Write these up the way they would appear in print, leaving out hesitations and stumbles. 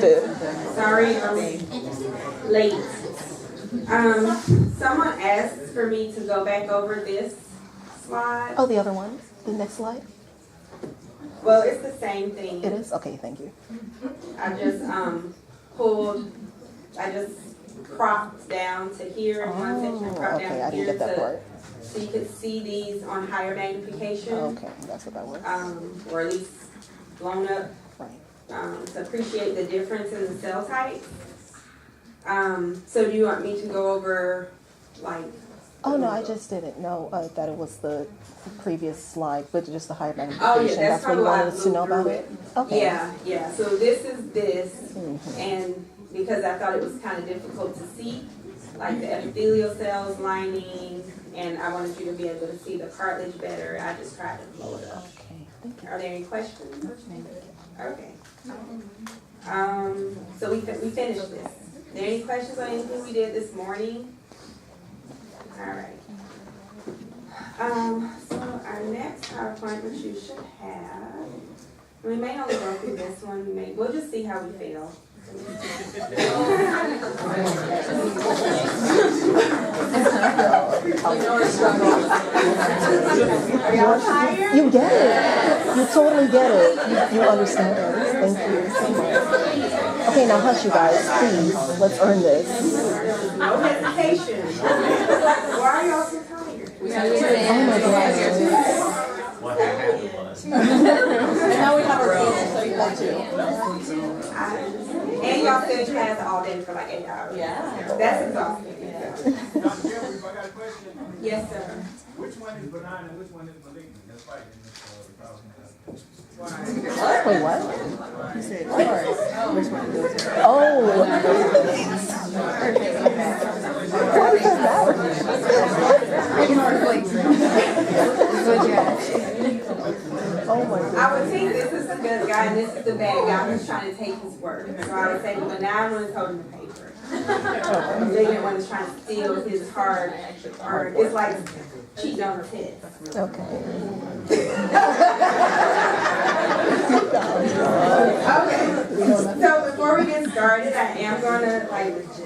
understood. Sorry, I'm late. Someone asked for me to go back over this slide. Oh, the other one? The next slide? Well, it's the same thing. It is? Okay, thank you. I just cropped down to here in one section, cropped down okay, I to didn't here get that part. so you could see these on higher magnification. Okay, that's what that was. Or at least blown up. Right. To appreciate the difference in the cell types. So do you want me to go over, like... Oh, no, I just didn't know that it was the previous slide, but just the higher magnification. Oh, yeah, that's what you why I wanted us to know about it? Okay. Yeah. So this is this, and because I thought it was kind of difficult to see, like the epithelial cells lining, and I wanted you to be able to see the cartilage better, I just tried to blow it up. Okay, thank you. Are there any questions? Okay. So we finished this. Are there any questions on anything we did this morning? All right. So our next PowerPoint, which you should have, we may only go through this one. We'll just see how we feel. Are y'all tired? You get it. You totally get it. You understand it. Thank you so much. Okay, now hush, you guys, please. Let's earn this. No hesitation. Why are y'all so tired? Oh my God. What happened was. And now we have our meeting, so you have to. And y'all still in class all day for like 8 hours. Yeah. That's exhausting. Dr. Jeffries, I got a question. Yes, sir. Which one is benign and which one is malignant? That's right. Wait, what? You said, sorry. Which one is it? Oh. Oh my God. I would think this is the good guy and this is the bad guy who's trying to take his work. So I would say the benign one is holding the paper. The malignant one is trying to steal his hard earned. It's like cheating on the test. Okay. Okay. So before we get started, I am gonna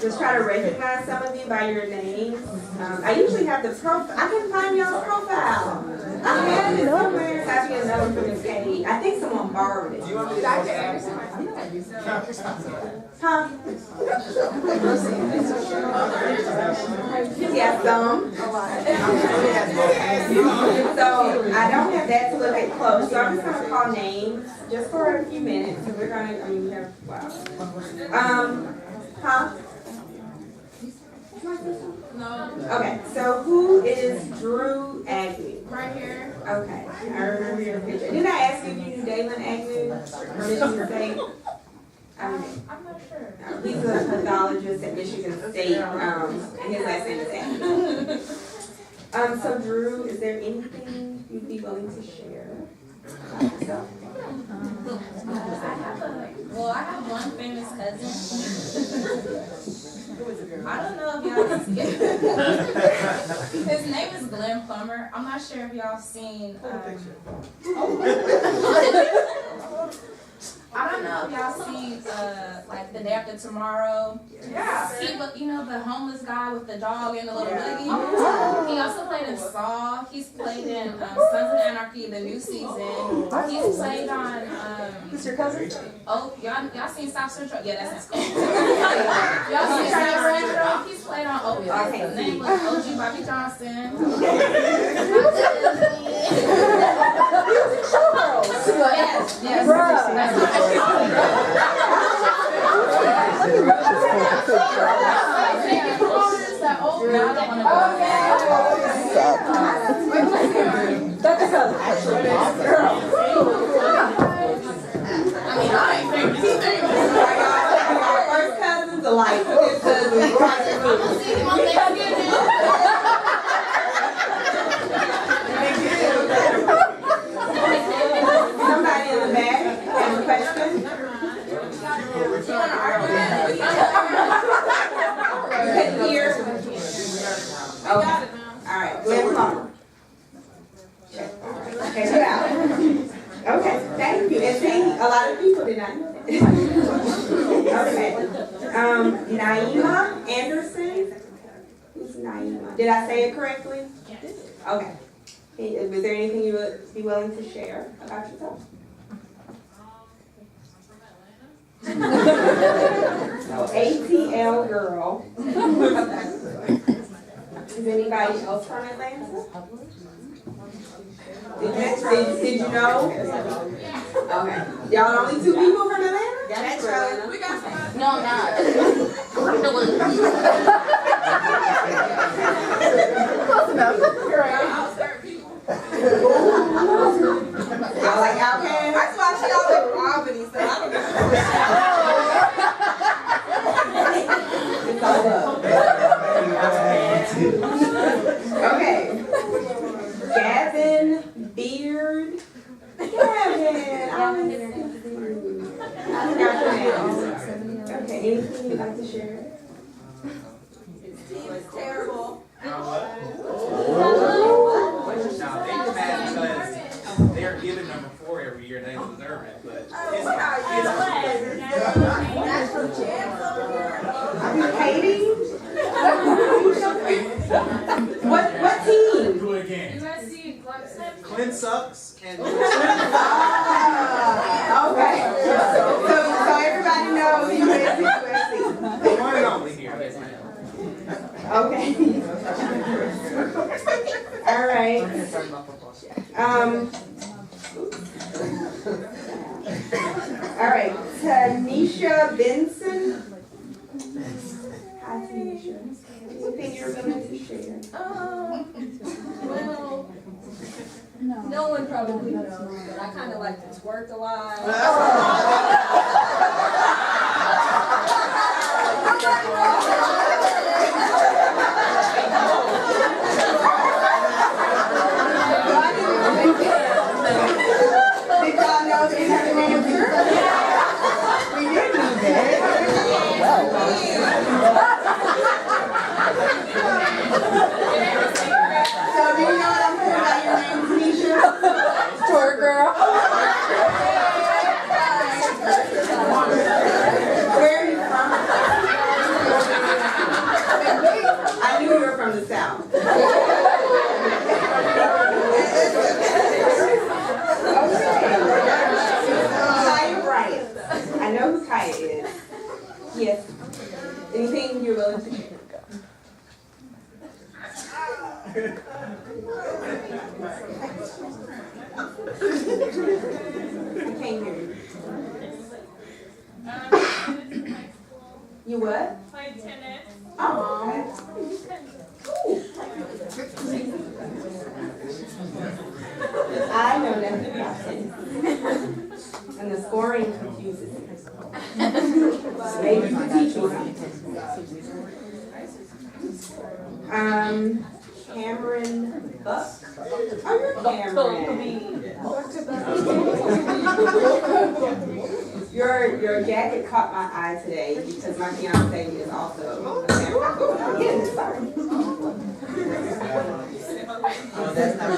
just try to recognize some of you by your names. I usually have the profile. I can find y'all's profile. I have it somewhere. It's actually a note from Miss Katie. I think someone borrowed it. Dr. Anderson. Huh? Yeah, some. So I don't have that to look at close. So I'm just gonna call names just for a few minutes. So we're gonna, we have, wow. Huh? No. Okay, so who is Drew Agnew? Right here. Okay, I remember your picture. Did I ask you if you knew Dalen Agnew? Or Michigan State? I'm not sure. He's a pathologist at Michigan State, and his last name is Agnew. So Drew, is there anything you'd be willing to share about yourself? Well, I have one famous cousin. I don't know if y'all can see it. His name is Glenn Plummer. I'm not sure if y'all seen. I don't know if y'all seen like The Day After Tomorrow. Yeah. You know the homeless guy with the dog and the little buggy. He also played in Saw. He's played in Sons of Anarchy, the new season. He's played on. Who's your cousin? Oh, y'all seen South Central? Yeah, that's him. Y'all seen South Central? He's played on. Oh, yeah. His name was OG Bobby Johnson. Yes. That's a cousin. I mean, I ain't famous. Our first cousins are like fifth cousins. I'm gonna see him on Thanksgiving. Somebody in the back have a question? Here. Okay. All right. Glenn Plummer. Okay, get out. Okay, thank you. And see, a lot of people did not know that. name's Naima. Did I say it correctly? Yes. Okay. Was there anything you would be willing to share about yourself? ATL girl. Is anybody else from Atlanta? Did you know? Okay. Y'all only 2 people from Atlanta? That's right. We got some. No, I'm not. Close enough. Y'all like Outcast? That's why she always Albany, so I don't know. Okay. Gavin Beard. Gavin. I forgot your name. Okay, anything you'd like to share? It's terrible. Now, they mad because they're given number 4 every year and they deserve it, but That's from Katie? What team? Do it again. USC Clemson. Clint sucks and Okay. So everybody knows USC. one and only here. Okay. All right. All right. Tanisha Benson. Hi, Tanisha. Anything you're willing to share? Well, no one probably knows, but I kind of like to twerk a lot. Did y'all know that you have an answer? We did know that. So do you know what I'm saying about your name, Tanisha? Twerk girl. Where are you from? I knew you were from the South. Kaya Bryant. I know who Kaya is. Yes. Anything you're willing to share? I can't hear you. You what? Played tennis. Oh, okay. I know nothing about tennis. And the scoring confuses me. Maybe you can teach me something. Cameron Buck. Oh, you're Cameron. Your jacket caught my eye today because my fiance is also a Cameron. Oh, sorry. That's not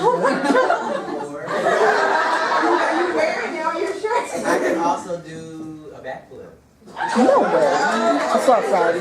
Are you wearing all your shirts? I can also do a backflip. No way. I'm so sorry.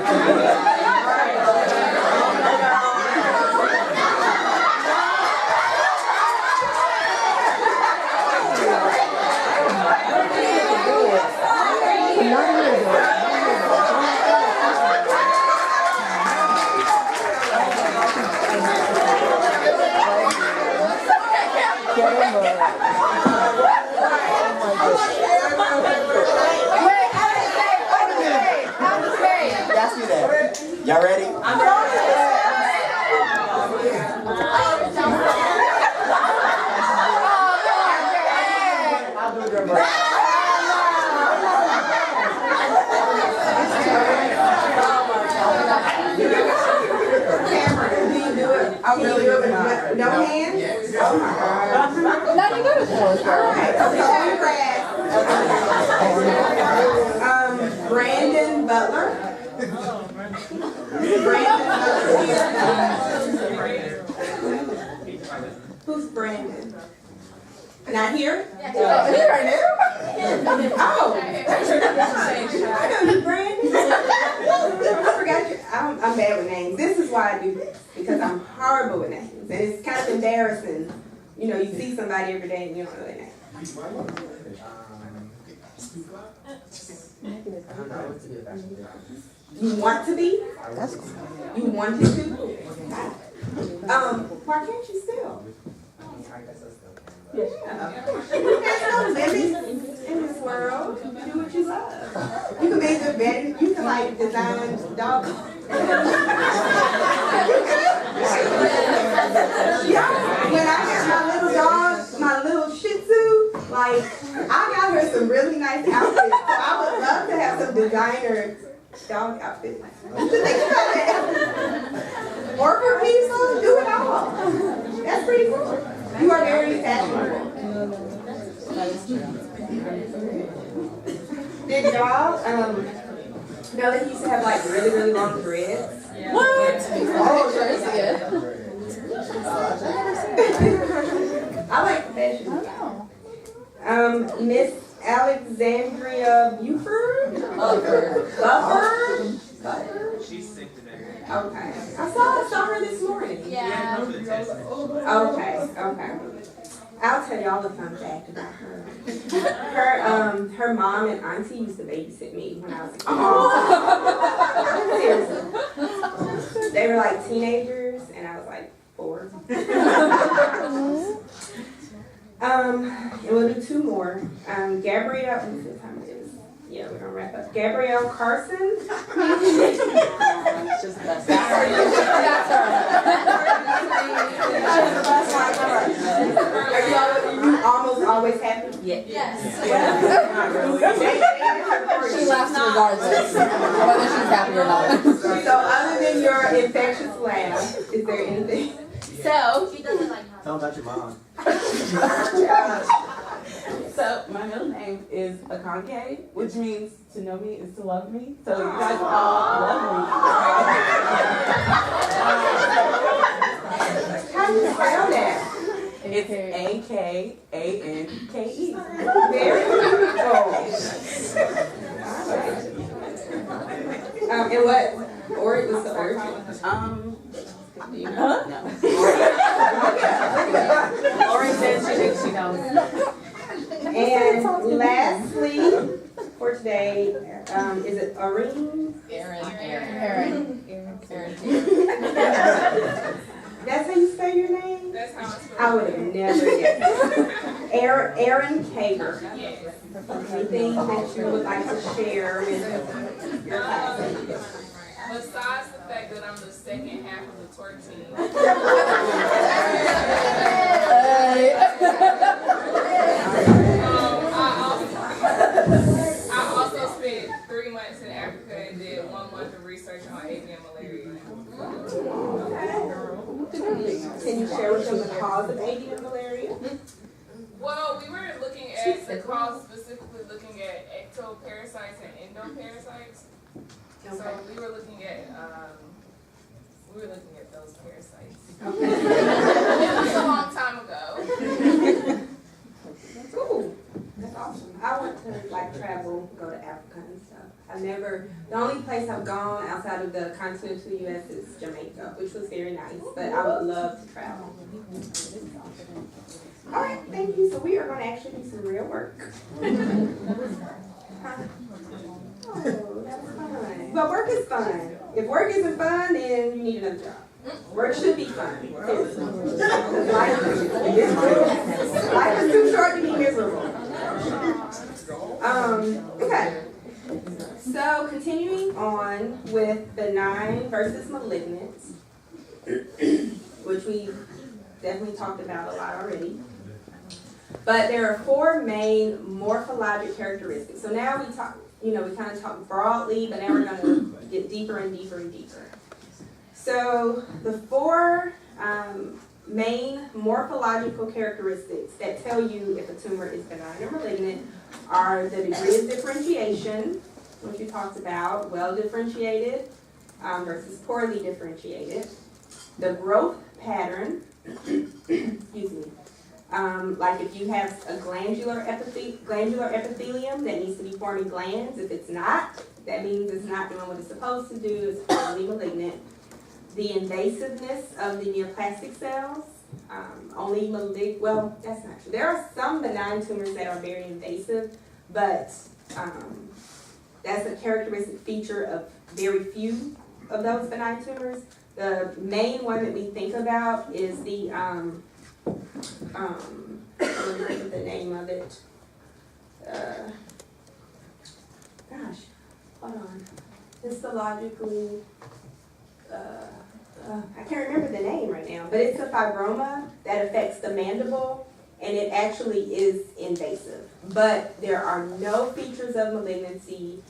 Y'all ready? Cameron, do you do it? Can you do it with no hands? Yes. Oh my God. Not even good at sports. Alright, okay, congrats. Brandon Butler. Brandon Butler. Who's Brandon? Not here? Here right now. Oh. I know you, Brandon. I forgot you. I I'm bad with names. This is why I do this, because I'm horrible with names. And it's kind of embarrassing. You know, you see somebody every day and you don't know their name. I don't know what to do about you. You want to be? That's cool. You wanted to? Why can't you still? I guess I still can. Yeah. There's no limits in this world. Do what you love. You can make a bed. You can like design dogs. Yeah. When I got my little dog, my little Shih Tzu, like I got her some really nice outfits. So I would love to have some designer dog outfits. Think about that. Worker people, do it all. That's pretty cool. You are very fashionable. Did y'all know that he used to have like really, really long dreads? Yeah. What? Oh, sure, yeah. I like fashion. Miss Alexandria Buford? Buford? She's sick today. Okay. I saw her this morning. Yeah. Okay. I'll tell y'all a fun fact about her. Her mom and auntie used to babysit me when I was a kid. Seriously. They were like teenagers and I was like 4. And we'll do 2 more. Gabrielle, let me see what time it is. Yeah, we're gonna wrap up. Gabrielle Carson. Just the best. Are you almost always happy? Yes. She laughs regardless, whether she's happy or not. So other than your infectious laugh, is there anything? So, she doesn't like Tell them about your mom. So my middle name is Akanke, which means to know me is to love me. So you guys all love me. How do you spell that? It's AKANKE. Very cool. And what? Or what's the origin? Do you know? No. Lauren says she thinks she knows. And lastly, for today, is it Erin? Aaron. That's how you spell your name? That's how it's I would have never guessed. Aaron Kager. Anything that you would like to share with your classmates? Besides the fact that I'm the second half of the twerk team. I also spent 3 months in Africa and did 1 month of research on avian malaria. Can you share with them the cause of avian malaria? Well, we were looking at the cause, specifically looking at ectoparasites and endoparasites. So we were looking at those parasites. Okay. It was a long time ago. Cool. That's awesome. I want to like travel, go to Africa and stuff. The only place I've gone outside of the continental U.S. is Jamaica, which was very nice, but I would love to travel. All right, thank you. So we are going to actually do some real work. Oh, that's fun. But work is fun. If work isn't fun, then you need another job. Work should be fun. Seriously. Life is too short to be miserable. Okay. So continuing on with benign versus malignant, which we definitely talked about a lot already. But there are 4 main morphologic characteristics. So now we talk, we kind of talk broadly, but now we're going to get deeper and deeper and deeper. So the 4 main morphological characteristics that tell you if a tumor is benign or malignant are the degree of differentiation, which we talked about, well differentiated versus poorly differentiated, the growth pattern, excuse me, like if you have a glandular epithelium that needs to be forming glands, if it's not, That means it's not doing what it's supposed to do, it's highly malignant. The invasiveness of the neoplastic cells, only well, that's not true. There are some benign tumors that are very invasive, but that's a characteristic feature of very few of those benign tumors. The main one that we think about is the, let me think of the name of it. Gosh, hold on. Histologically, I can't remember the name right now, but it's a fibroma that affects the mandible, and it actually is invasive. But there are no features of malignancy.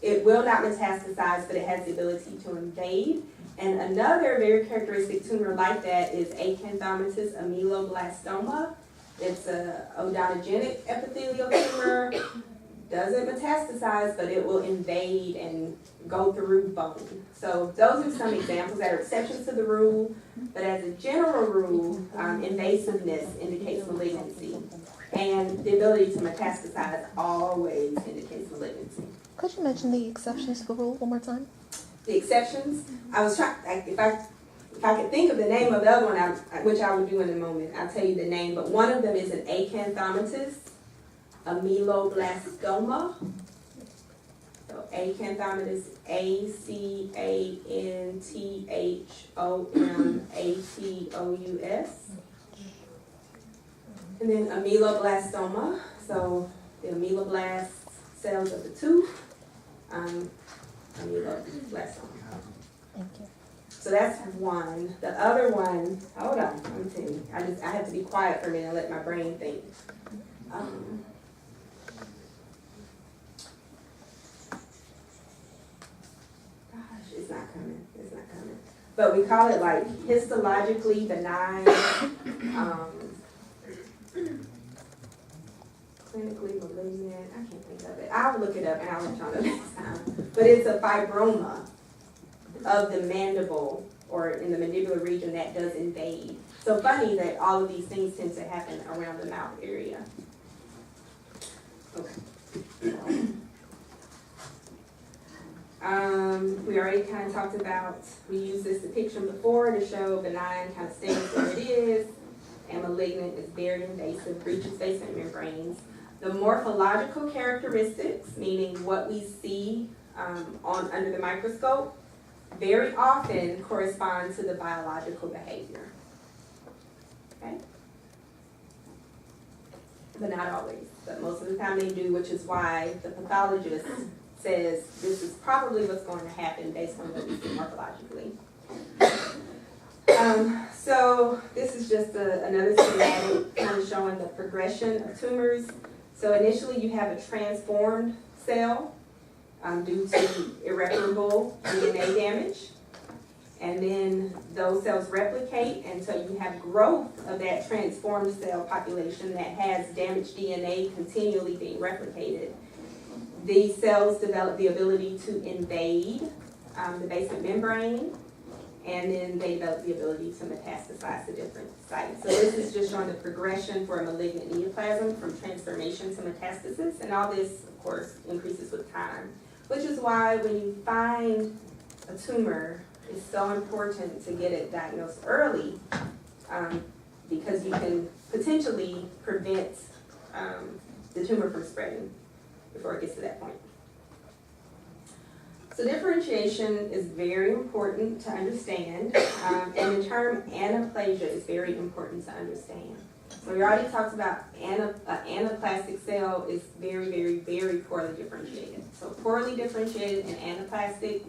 It will not metastasize, but it has the ability to invade. And another very characteristic tumor like that is acanthomatous ameloblastoma. It's a odontogenic epithelial tumor. Doesn't metastasize, but it will invade and go through bone. So those are some examples that are exceptions to the rule, but as a general rule, invasiveness indicates malignancy. And the ability to metastasize always indicates malignancy. Could you mention the exceptions to the rule one more time? The exceptions, I was trying, if I could think of the name of the other one, which I will do in a moment, I'll tell you the name, but one of them is an acanthomatous ameloblastoma. So acanthomatous, ACANTHOMATOUS. And then ameloblastoma, so the ameloblast cells of the tooth, ameloblastoma. Thank you. So that's one. The other one, hold on, let me tell you. I have to be quiet for a minute and let my brain think. It's not coming. But we call it like histologically benign, clinically malignant. I can't think of it. I'll look it up and I'll let y'all know next time. But it's a fibroma of the mandible or in the mandibular region that does invade. So funny that all of these things tend to happen around the mouth area. Okay. We already kind of talked about, we used this depiction before to show benign kind of stays where it is, and malignant is very invasive, breaches basement membranes. The morphological characteristics, meaning what we see under the microscope, very often correspond to the biological behavior. Okay? But not always. But most of the time they do, which is why the pathologist says this is probably what's going to happen based on what we see morphologically. So this is just another schematic kind of showing the progression of tumors. So initially you have a transformed cell due to irreparable DNA damage. And then those cells replicate, and so you have growth of that transformed cell population that has damaged DNA continually being replicated. These cells develop the ability to invade the basement membrane, and then they develop the ability to metastasize to different sites. So this is just showing the progression for a malignant neoplasm from transformation to metastasis, and all this, of course, increases with time, which is why when you find a tumor, it's so important to get it diagnosed early because you can potentially prevent the tumor from spreading before it gets to that point. So differentiation is very important to understand, and the term anaplasia is very important to understand. So we already talked about anaplastic cell is very, very, very poorly differentiated. So poorly differentiated and anaplastic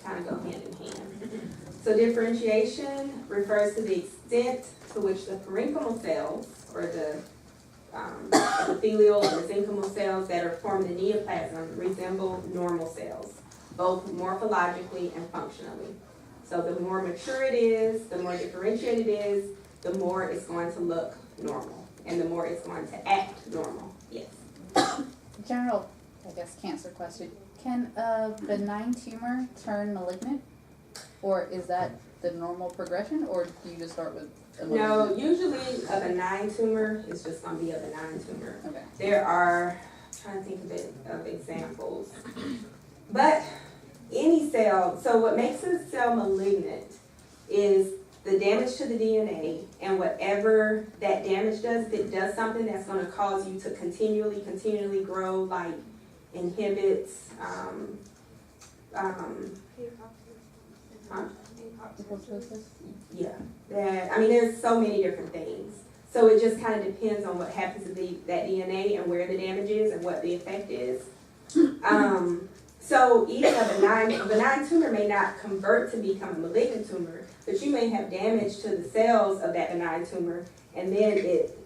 kind of go hand in hand. So differentiation refers to the extent to which the parenchymal cells, or the epithelial or mesenchymal cells that are forming the neoplasm, resemble normal cells, both morphologically and functionally. So the more mature it is, the more differentiated it is, the more it's going to look normal, and the more it's going to act normal. Yes. General, I guess, cancer question. Can a benign tumor turn malignant? Or is that the normal progression, or do you just start with a malignant? No, usually a benign tumor is just going to be a benign tumor. Okay. There are, I'm trying to think of examples. But any cell, so what makes a cell malignant is the damage to the DNA, and whatever that damage does, if it does something that's going to cause you to continually grow, like inhibits, yeah, that, I mean, there's so many different things. So it just kind of depends on what happens to that DNA and where the damage is and what the effect is. So even a benign tumor may not convert to become a malignant tumor, but you may have damage to the cells of that benign tumor, and then it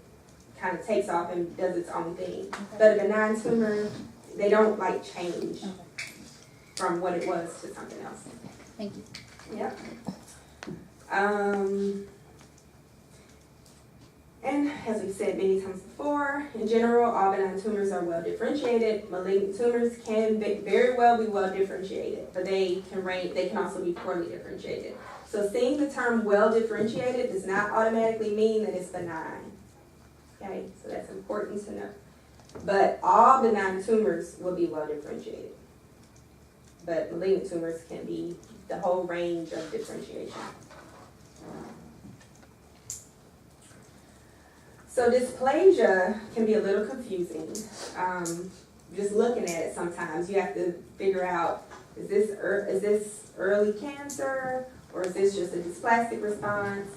kind of takes off and does its own thing. Okay. But a benign tumor, they don't like change from what it was to something else. Thank you. Yep. And as we've said many times before, in general, all benign tumors are well differentiated. Malignant tumors can very well be well differentiated, but they can also be poorly differentiated. So seeing the term well differentiated does not automatically mean that it's benign. Okay, so that's important to know. But all benign tumors will be well differentiated. But malignant tumors can be the whole range of differentiation. So dysplasia can be a little confusing. Just looking at it sometimes, you have to figure out, is this early cancer, or is this just a dysplastic response?